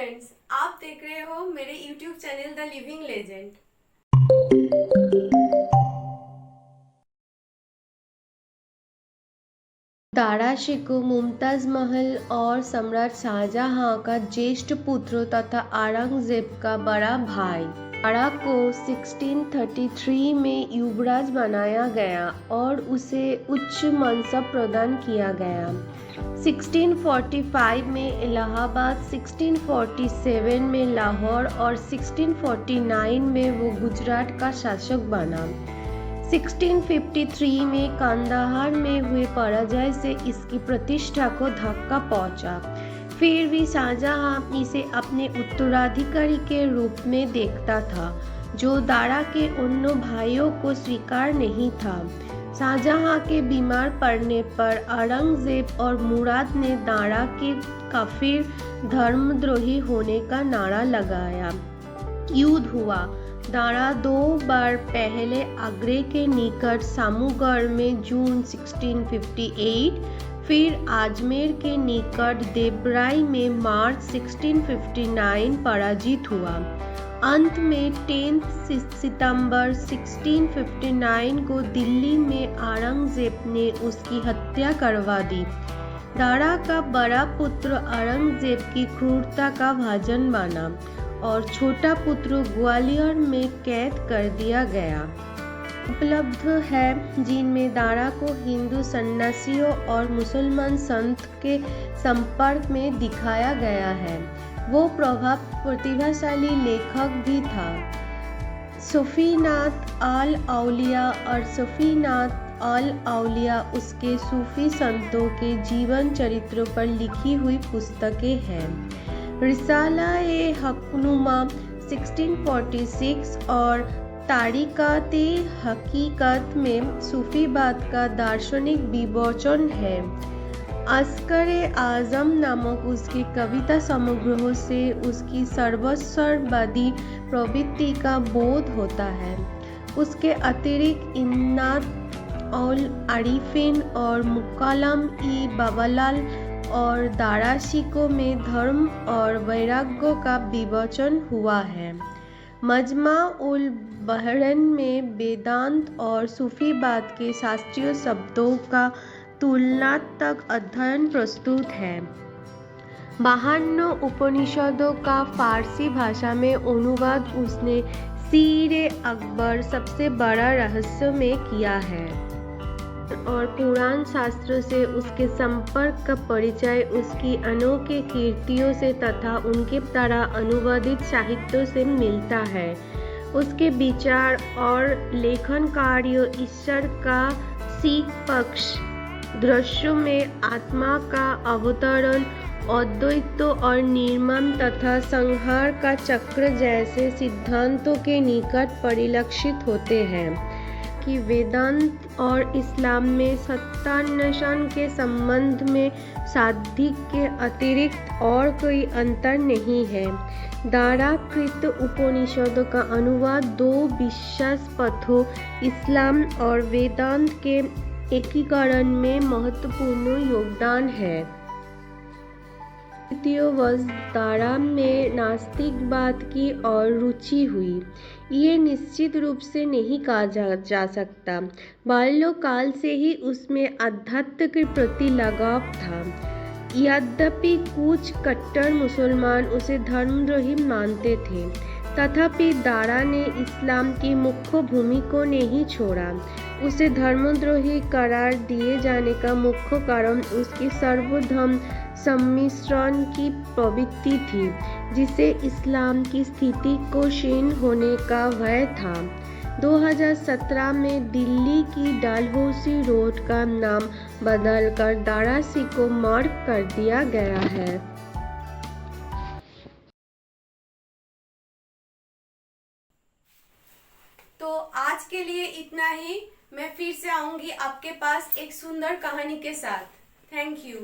Friends, आप देख रहे हो मेरे YouTube channel the living legend. Dara Shikoh Mumtaz Mahal और सम्राट शाहजहां का ज्येष्ठ पुत्र तथा औरंगजेब का बड़ा भाई। दारा को 1633 में युवराज बनाया गया और उसे उच्च मनसब प्रदान किया गया। 1645 में इलाहाबाद, 1647 में लाहौर और 1649 में वो गुजरात का शासक बना। 1653 में कांदाहार में हुए पराजय से इसकी प्रतिष्ठा को धक्का पहुंचा। फिर भी शाहजहां इसे अपने उत्तराधिकारी के रूप में देखता था, जो दारा के अन्य भाइयों को स्वीकार नहीं था। शाहजहां के बीमार पड़ने पर औरंगजेब और मुराद ने दारा के काफिर धर्मद्रोही होने का नारा लगाया। युद्ध हुआ। दारा 2 बार पहले आगरे के निकट सामूगढ़ में जून 1658, फिर अजमेर के निकट देवराई में मार्च 1659 पराजित हुआ। अंत में 10 सितंबर 1659 को दिल्ली में औरंगजेब ने उसकी हत्या करवा दी। दारा का बड़ा पुत्र औरंगजेब की क्रूरता का भाजन बना और छोटा पुत्र ग्वालियर में कैद कर दिया गया। उपलब्ध है जिनमें दारा को हिंदू सन्यासियों और मुसलमान संत के संपर्क में दिखाया गया है। वो प्रतिभाशाली लेखक भी था। सफीनात अल औलिया और सफीनात अल औलिया उसके सूफी संतों के जीवन चरित्रों पर लिखी हुई पुस्तकें हैं। रिसाला-ए-हक़नुमा 1646 और तारीक़ात-ए-हक़ीक़त में सूफीवाद का दार्शनिक विवेचन है। अस्कर-ए-आज़म नामक उसके कविता समग्रों से उसकी सर्वस्ववादी प्रवृत्ति का बोध होता है। उसके अतिरिक्त इनायत उल आरिफीन और मुकालम-ई-बाबालाल और दारा शिकोह में धर्म और वैराग्य का विवेचन हुआ है। मजमा उल बहरैन में वेदांत और सूफीवाद के शास्त्रीय शब्दों का तुलनात्मक अध्ययन प्रस्तुत है। 52 उपनिषदों का फारसी भाषा में अनुवाद उसने सीर-ए-अकबर सबसे बड़ा रहस्य में किया है और पुराण शास्त्रों से उसके संपर्क का परिचय उसकी अनोखी कृतियों से तथा उनके द्वारा अनुवादित साहित्यों से मिलता है। उसके विचार और लेखन कार्य ईश्वर का सिख पक्ष, दृश्यों में आत्मा का अवतरण, अद्वैत और निर्माण तथा संहार का चक्र जैसे सिद्धांतों के निकट परिलक्षित होते हैं कि वेदांत और इस्लाम में सत्यान्वेषण के संबंध में साधिक के अतिरिक्त और कोई अंतर नहीं है। दारा कृत उपनिषदों का अनुवाद 2 विश्वास पथों, इस्लाम और वेदांत के एकीकरण में महत्वपूर्ण योगदान है। द्वितीयवर्ष दारा में नास्तिकवाद की ओर रुचि हुई। ये निश्चित रूप से नहीं कहा जा सकता। बाल्यकाल से ही उसमें अध्यात्म के प्रति लगाव था। यद्यपि कुछ कट्टर मुसलमान उसे धर्मद्रोही मानते थे, तथापि दारा ने इस्लाम की मुख्य भूमि को नहीं छोड़ा। उसे धर्मद्रोही करार दिए जाने का मुख्य कारण उसकी सर्वधर्म सम्मिश्रण की प्रवृत्ति थी, जिसे इस्लाम की स्थिति को क्षीण होने का भय था। 2017 में दिल्ली की डलहौसी रोड का नाम बदलकर दारा शिकोह मार्ग कर दिया गया है। तो आज के लिए इतना ही। मैं फिर से आऊंगी आपके पास एक सुंदर कहानी के साथ। Thank you.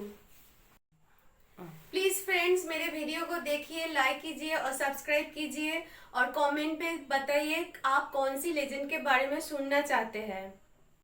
प्लीज फ्रेंड्स, मेरे वीडियो को देखिए, लाइक कीजिए और सब्सक्राइब कीजिए और कमेंट पे बताइए आप कौन सी लेजेंड के बारे में सुनना चाहते हैं।